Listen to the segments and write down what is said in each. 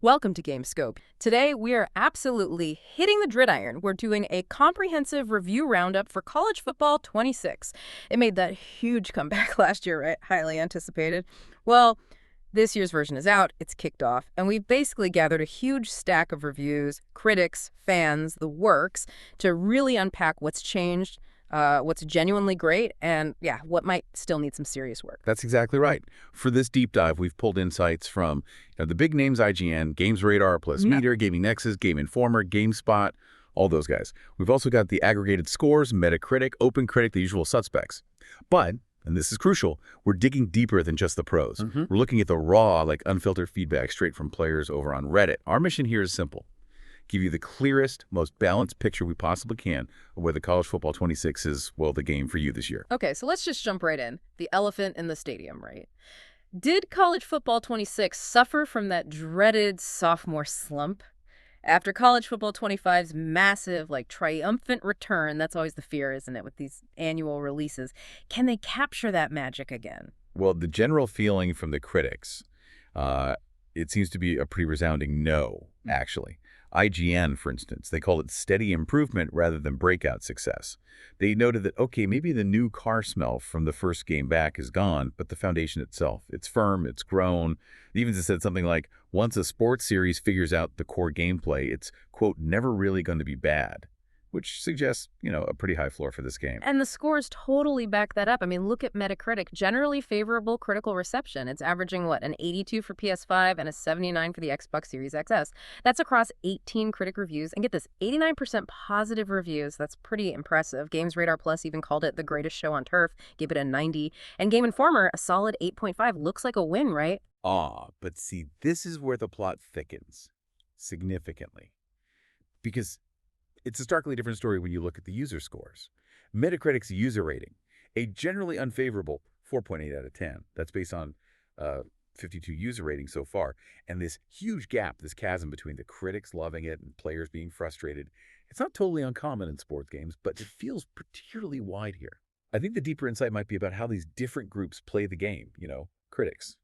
Welcome to Game Scope. Today, we are absolutely hitting the gridiron. We're doing a comprehensive review roundup for college football 26. It made that huge comeback last year, right? Highly anticipated. Well, this year's version is out, it's kicked off, and we've basically gathered a huge stack of reviews, critics, fans, the works, to really unpack what's changed, what's genuinely great, and yeah, what might still need some serious work. That's exactly right. For this deep dive, we've pulled insights from the big names IGN, Games Radar, Plus Meter, Gaming Nexus, Game Informer, GameSpot, all those guys. We've also got the aggregated scores, Metacritic, OpenCritic, the usual suspects. But, and this is crucial, we're digging deeper than just the pros. We're looking at the raw, unfiltered feedback straight from players over on Reddit. Our mission here is simple. Give you the clearest, most balanced picture we possibly can of whether college football 26 is, well, the game for you this year. Okay, so let's just jump right in. The elephant in the stadium, right? Did college football 26 suffer from that dreaded sophomore slump? After college football 25's massive, triumphant return, that's always the fear, isn't it, with these annual releases, can they capture that magic again? Well, the general feeling from the critics, it seems to be a pretty resounding no, actually. IGN, for instance, they call it steady improvement rather than breakout success. They noted that, okay, maybe the new car smell from the first game back is gone, but the foundation itself, it's firm, it's grown. They even said something like, once a sports series figures out the core gameplay, it's, quote, never really going to be bad, which suggests, a pretty high floor for this game. And the scores totally back that up. I mean, look at Metacritic. Generally favorable critical reception. It's averaging, an 82 for PS5 and a 79 for the Xbox Series XS. That's across 18 critic reviews. And get this, 89% positive reviews. That's pretty impressive. Games Radar Plus even called it the greatest show on turf, gave it a 90. And Game Informer, a solid 8.5. Looks like a win, right? But see, this is where the plot thickens significantly. Because it's a starkly different story when you look at the user scores. Metacritic's user rating, a generally unfavorable 4.8 out of 10. That's based on 52 user ratings so far. And this huge gap, this chasm between the critics loving it and players being frustrated, it's not totally uncommon in sports games, but it feels particularly wide here. I think the deeper insight might be about how these different groups play the game, critics.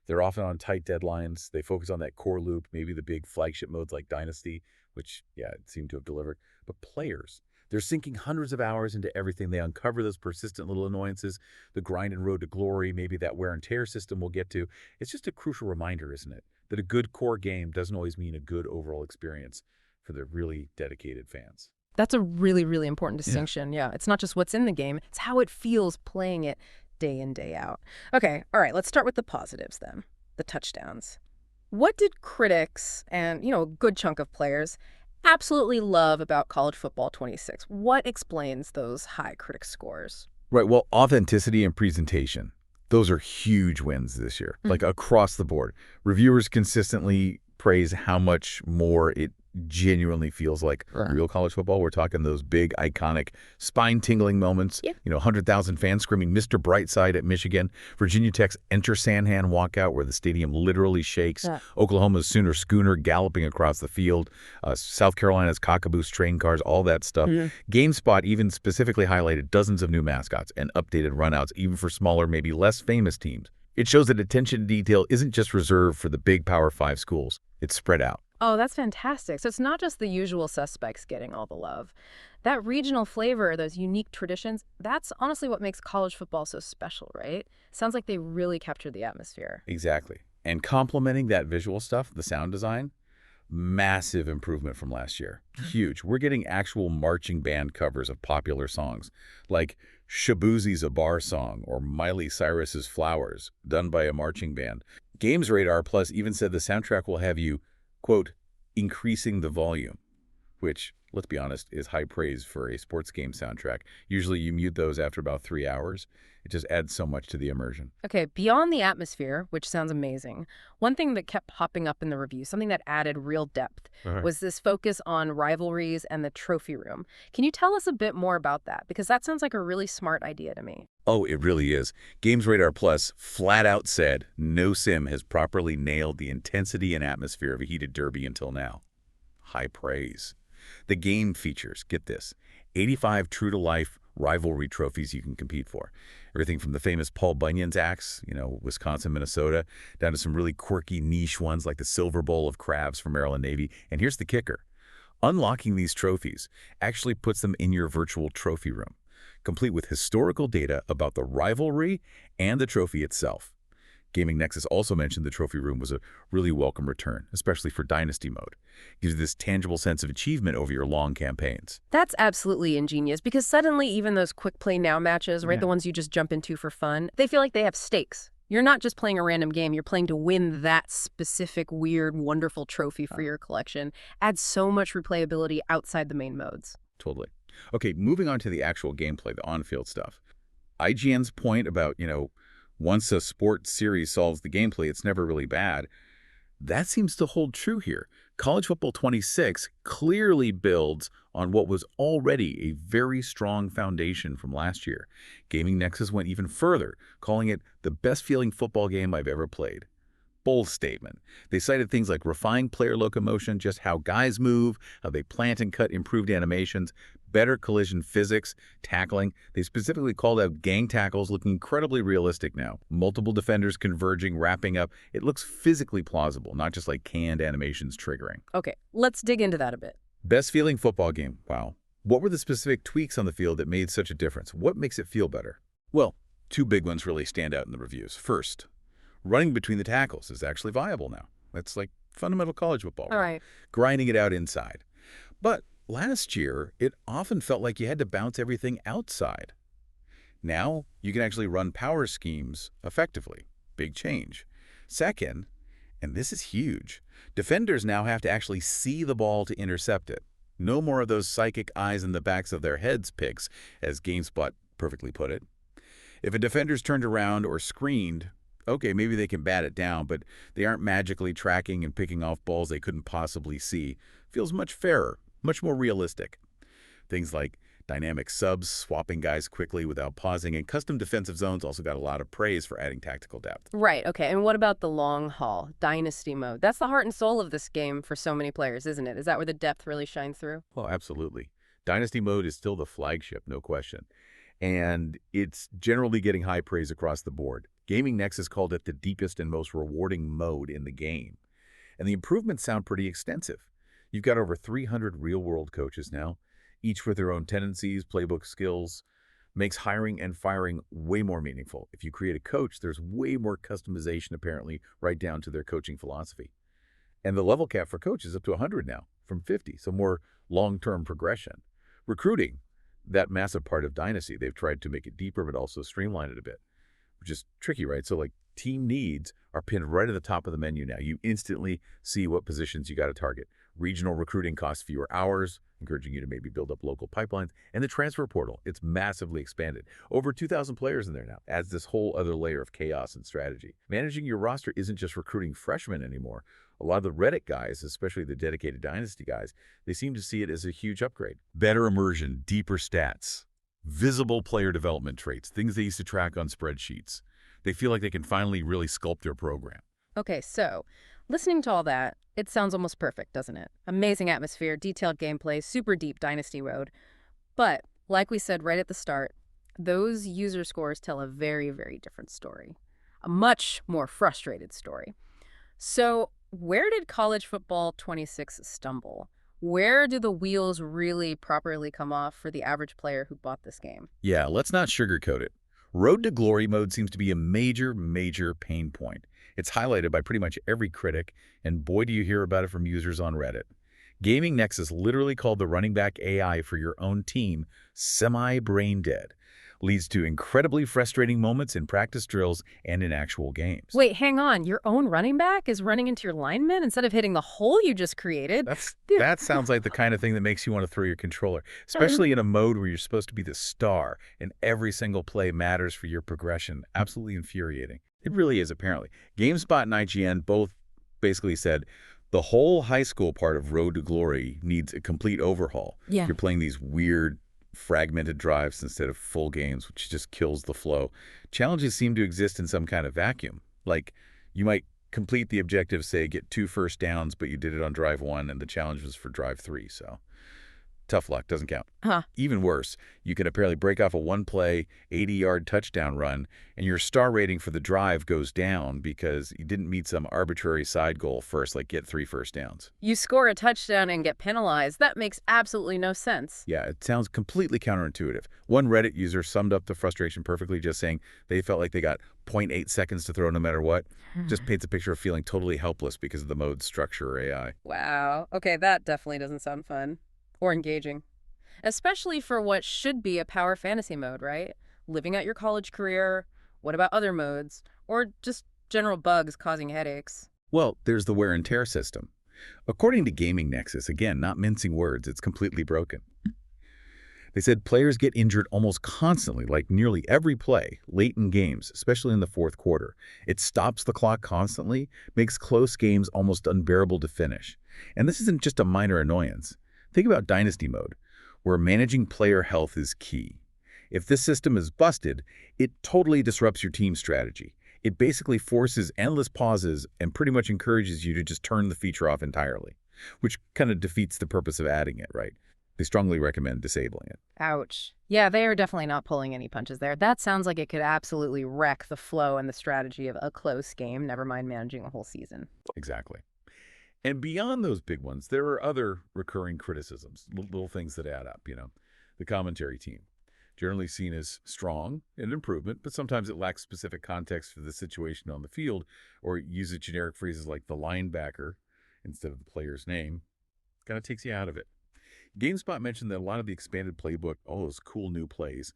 They're often on tight deadlines. They focus on that core loop, maybe the big flagship modes like Dynasty, which, it seemed to have delivered. But players, they're sinking hundreds of hours into everything. They uncover those persistent little annoyances, the grind and road to glory, maybe that wear and tear system we'll get to. It's just a crucial reminder, isn't it, that a good core game doesn't always mean a good overall experience for the really dedicated fans. That's a really, really important distinction. Yeah, it's not just what's in the game. It's how it feels playing it day in, day out. Okay, all right, let's start with the positives then, the touchdowns. What did critics and, a good chunk of players absolutely love about college football 26? What explains those high critic scores? Right, well, authenticity and presentation. Those are huge wins this year, across the board. Reviewers consistently praise how much more it genuinely feels like real college football. We're talking those big, iconic, spine-tingling moments. 100,000 fans screaming Mr. Brightside at Michigan. Virginia Tech's Enter Sandhand walkout where the stadium literally shakes. Oklahoma's Sooner Schooner galloping across the field. South Carolina's Cockaboose train cars, all that stuff. GameSpot even specifically highlighted dozens of new mascots and updated runouts, even for smaller, maybe less famous teams. It shows that attention to detail isn't just reserved for the big Power 5 schools. It's spread out. Oh, that's fantastic. So it's not just the usual suspects getting all the love. That regional flavor, those unique traditions, that's honestly what makes college football so special, right? Sounds like they really captured the atmosphere. Exactly. And complementing that visual stuff, the sound design, massive improvement from last year. Huge. We're getting actual marching band covers of popular songs, like Shabuzi's A Bar Song or Miley Cyrus's Flowers, done by a marching band. Games Radar Plus even said the soundtrack will have you, quote, increasing the volume, which, let's be honest, is high praise for a sports game soundtrack. Usually you mute those after about 3 hours. It just adds so much to the immersion. Okay, beyond the atmosphere, which sounds amazing, one thing that kept popping up in the review, something that added real depth, was this focus on rivalries and the trophy room. Can you tell us a bit more about that? Because that sounds like a really smart idea to me. Oh, it really is. Games Radar Plus flat out said no sim has properly nailed the intensity and atmosphere of a heated derby until now. High praise. The game features, get this, 85 true-to-life rivalry trophies you can compete for. Everything from the famous Paul Bunyan's axe, Wisconsin, Minnesota, down to some really quirky niche ones like the Silver Bowl of Crabs from Maryland Navy. And here's the kicker. Unlocking these trophies actually puts them in your virtual trophy room, complete with historical data about the rivalry and the trophy itself. Gaming Nexus also mentioned the trophy room was a really welcome return, especially for Dynasty mode. It gives you this tangible sense of achievement over your long campaigns. That's absolutely ingenious because suddenly even those quick play now matches, right, Yeah. the ones you just jump into for fun, they feel like they have stakes. You're not just playing a random game, you're playing to win that specific, weird, wonderful trophy for your collection. Adds so much replayability outside the main modes. Totally. Okay, moving on to the actual gameplay, the on-field stuff. IGN's point about, once a sports series solves the gameplay, it's never really bad. That seems to hold true here. College Football 26 clearly builds on what was already a very strong foundation from last year. Gaming Nexus went even further, calling it the best-feeling football game I've ever played. Bold statement. They cited things like refined player locomotion, just how guys move, how they plant and cut improved animations, better collision physics, tackling. They specifically called out gang tackles looking incredibly realistic now. Multiple defenders converging, wrapping up. It looks physically plausible, not just like canned animations triggering. Okay, let's dig into that a bit. Best feeling football game. Wow. What were the specific tweaks on the field that made such a difference? What makes it feel better? Well, two big ones really stand out in the reviews. First, running between the tackles is actually viable now. That's like fundamental college football. All right. Grinding it out inside. But last year, it often felt like you had to bounce everything outside. Now, you can actually run power schemes effectively. Big change. Second, and this is huge, defenders now have to actually see the ball to intercept it. No more of those psychic eyes in the backs of their heads picks, as GameSpot perfectly put it. If a defender's turned around or screened, okay, maybe they can bat it down, but they aren't magically tracking and picking off balls they couldn't possibly see. Feels much fairer, much more realistic. Things like dynamic subs, swapping guys quickly without pausing, and custom defensive zones also got a lot of praise for adding tactical depth. Right, okay. And what about the long haul, dynasty mode? That's the heart and soul of this game for so many players, isn't it? Is that where the depth really shines through? Well, absolutely. Dynasty mode is still the flagship, no question. And it's generally getting high praise across the board. Gaming Nexus called it the deepest and most rewarding mode in the game. And the improvements sound pretty extensive. You've got over 300 real-world coaches now, each with their own tendencies, playbook skills. Makes hiring and firing way more meaningful. If you create a coach, there's way more customization, apparently, right down to their coaching philosophy. And the level cap for coaches is up to 100 now, from 50, so more long-term progression. Recruiting, that massive part of Dynasty, they've tried to make it deeper but also streamline it a bit, which is tricky, right? So like team needs are pinned right at the top of the menu now. You instantly see what positions you got to target. Regional recruiting costs fewer hours, encouraging you to maybe build up local pipelines. And the transfer portal, it's massively expanded. Over 2,000 players in there now. Adds this whole other layer of chaos and strategy. Managing your roster isn't just recruiting freshmen anymore. A lot of the Reddit guys, especially the dedicated Dynasty guys, they seem to see it as a huge upgrade. Better immersion, deeper stats, visible player development traits, things they used to track on spreadsheets. They feel like they can finally really sculpt their program. Okay, so listening to all that, it sounds almost perfect, doesn't it? Amazing atmosphere, detailed gameplay, super deep dynasty mode. But, like we said right at the start, those user scores tell a very, very different story. A much more frustrated story. So, where did College Football 26 stumble? Where do the wheels really properly come off for the average player who bought this game? Yeah, let's not sugarcoat it. Road to Glory mode seems to be a major, major pain point. It's highlighted by pretty much every critic, and boy do you hear about it from users on Reddit. Gaming Nexus literally called the running back AI for your own team semi-brain dead. Leads to incredibly frustrating moments in practice drills and in actual games. Wait, hang on. Your own running back is running into your lineman instead of hitting the hole you just created? That sounds like the kind of thing that makes you want to throw your controller, especially in a mode where you're supposed to be the star and every single play matters for your progression. Absolutely infuriating. It really is, apparently. GameSpot and IGN both basically said the whole high school part of Road to Glory needs a complete overhaul. Yeah. You're playing these weird fragmented drives instead of full games, which just kills the flow. Challenges seem to exist in some kind of vacuum. Like, you might complete the objective, say, get 2 first downs, but you did it on drive 1, and the challenge was for drive 3, so Tough luck, doesn't count. Huh. Even worse, you can apparently break off a one-play, 80-yard touchdown run, and your star rating for the drive goes down because you didn't meet some arbitrary side goal first, like get 3 first downs. You score a touchdown and get penalized. That makes absolutely no sense. Yeah, it sounds completely counterintuitive. One Reddit user summed up the frustration perfectly, just saying they felt like they got 0.8 seconds to throw no matter what. Just paints a picture of feeling totally helpless because of the mode's structure or AI. Wow. Okay, that definitely doesn't sound fun or engaging. Especially for what should be a power fantasy mode, right? Living out your college career. What about other modes? Or just general bugs causing headaches? Well, there's the wear and tear system. According to Gaming Nexus, again, not mincing words, it's completely broken. They said players get injured almost constantly, like nearly every play, late in games, especially in the fourth quarter. It stops the clock constantly, makes close games almost unbearable to finish. And this isn't just a minor annoyance. Think about Dynasty mode, where managing player health is key. If this system is busted, it totally disrupts your team's strategy. It basically forces endless pauses and pretty much encourages you to just turn the feature off entirely, which kind of defeats the purpose of adding it, right? They strongly recommend disabling it. Ouch. Yeah, they are definitely not pulling any punches there. That sounds like it could absolutely wreck the flow and the strategy of a close game, never mind managing a whole season. Exactly. And beyond those big ones, there are other recurring criticisms, little things that add up, The commentary team, generally seen as strong and improvement, but sometimes it lacks specific context for the situation on the field or uses generic phrases like the linebacker instead of the player's name. Kind of takes you out of it. GameSpot mentioned that a lot of the expanded playbook, all those cool new plays,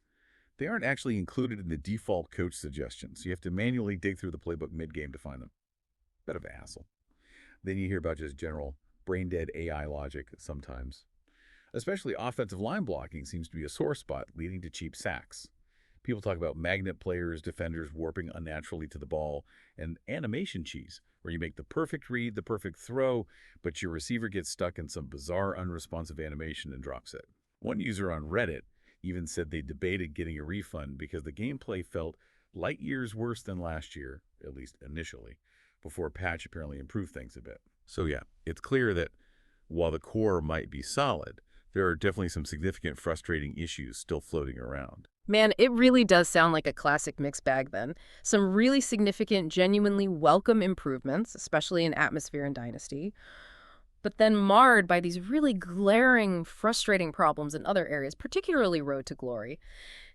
they aren't actually included in the default coach suggestions. So you have to manually dig through the playbook mid-game to find them. Bit of a hassle. Then you hear about just general brain-dead AI logic sometimes. Especially offensive line blocking seems to be a sore spot, leading to cheap sacks. People talk about magnet players, defenders warping unnaturally to the ball, and animation cheese, where you make the perfect read, the perfect throw, but your receiver gets stuck in some bizarre unresponsive animation and drops it. One user on Reddit even said they debated getting a refund because the gameplay felt light years worse than last year, at least initially, before a patch apparently improved things a bit. So yeah, it's clear that while the core might be solid, there are definitely some significant frustrating issues still floating around. Man, it really does sound like a classic mixed bag then. Some really significant, genuinely welcome improvements, especially in Atmosphere and Dynasty, but then marred by these really glaring, frustrating problems in other areas, particularly Road to Glory.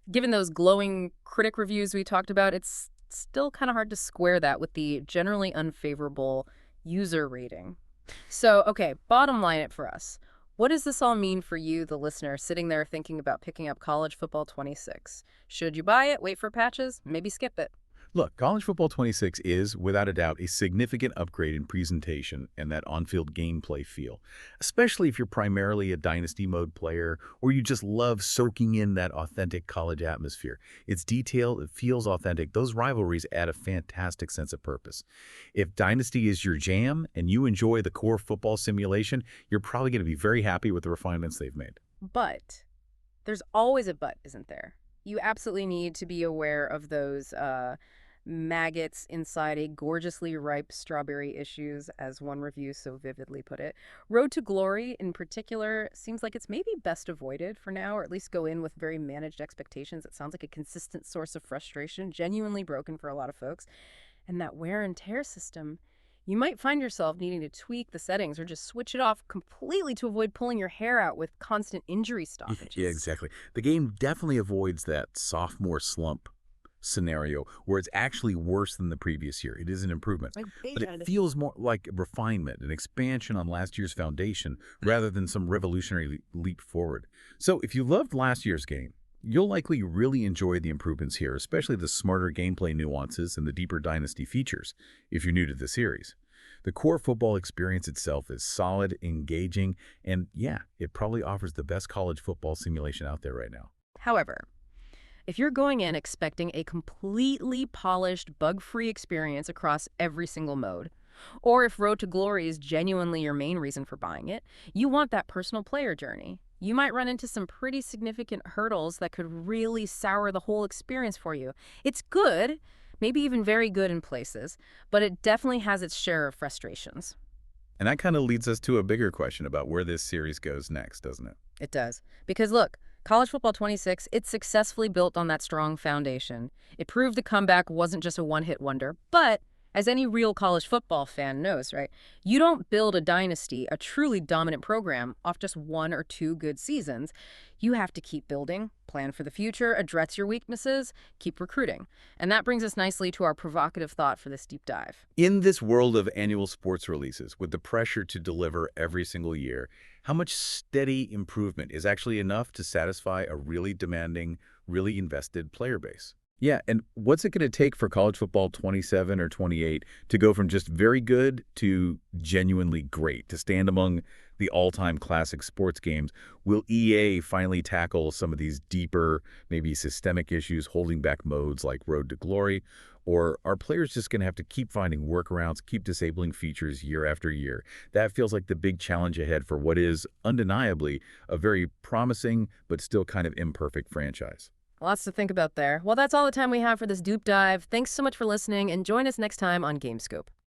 Given those glowing critic reviews we talked about, it's still kind of hard to square that with the generally unfavorable user rating. So, okay, bottom line it for us. What does this all mean for you, the listener, sitting there thinking about picking up College Football 26? Should you buy it, wait for patches, maybe skip it? Look, College Football 26 is, without a doubt, a significant upgrade in presentation and that on-field gameplay feel, especially if you're primarily a Dynasty mode player or you just love soaking in that authentic college atmosphere. It's detailed, it feels authentic. Those rivalries add a fantastic sense of purpose. If Dynasty is your jam and you enjoy the core football simulation, you're probably going to be very happy with the refinements they've made. But there's always a but, isn't there? You absolutely need to be aware of those maggots inside a gorgeously ripe strawberry issues, as one review so vividly put it. Road to Glory, in particular, seems like it's maybe best avoided for now, or at least go in with very managed expectations. It sounds like a consistent source of frustration, genuinely broken for a lot of folks. And that wear and tear system, you might find yourself needing to tweak the settings or just switch it off completely to avoid pulling your hair out with constant injury stoppages. Yeah, exactly. The game definitely avoids that sophomore slump scenario where it's actually worse than the previous year. It is an improvement, but it feels more like a refinement, an expansion on last year's foundation rather than some revolutionary leap forward. So if you loved last year's game, you'll likely really enjoy the improvements here, especially the smarter gameplay nuances and the deeper Dynasty features if you're new to the series. The core football experience itself is solid, engaging, and yeah, it probably offers the best college football simulation out there right now. However, if you're going in expecting a completely polished, bug-free experience across every single mode, or if Road to Glory is genuinely your main reason for buying it, you want that personal player journey. You might run into some pretty significant hurdles that could really sour the whole experience for you. It's good, maybe even very good in places, but it definitely has its share of frustrations. And that kind of leads us to a bigger question about where this series goes next, doesn't it? It does. Because look, College Football 26, it's successfully built on that strong foundation. It proved the comeback wasn't just a one-hit wonder, but as any real college football fan knows, right? You don't build a dynasty, a truly dominant program, off just one or two good seasons. You have to keep building, plan for the future, address your weaknesses, keep recruiting. And that brings us nicely to our provocative thought for this deep dive. In this world of annual sports releases, with the pressure to deliver every single year, how much steady improvement is actually enough to satisfy a really demanding, really invested player base? Yeah, and what's it going to take for college football 27 or 28 to go from just very good to genuinely great, to stand among the all-time classic sports games? Will EA finally tackle some of these deeper, maybe systemic issues holding back modes like Road to Glory? Or are players just going to have to keep finding workarounds, keep disabling features year after year? That feels like the big challenge ahead for what is undeniably a very promising but still kind of imperfect franchise. Lots to think about there. Well, that's all the time we have for this deep dive. Thanks so much for listening, and join us next time on GameScope.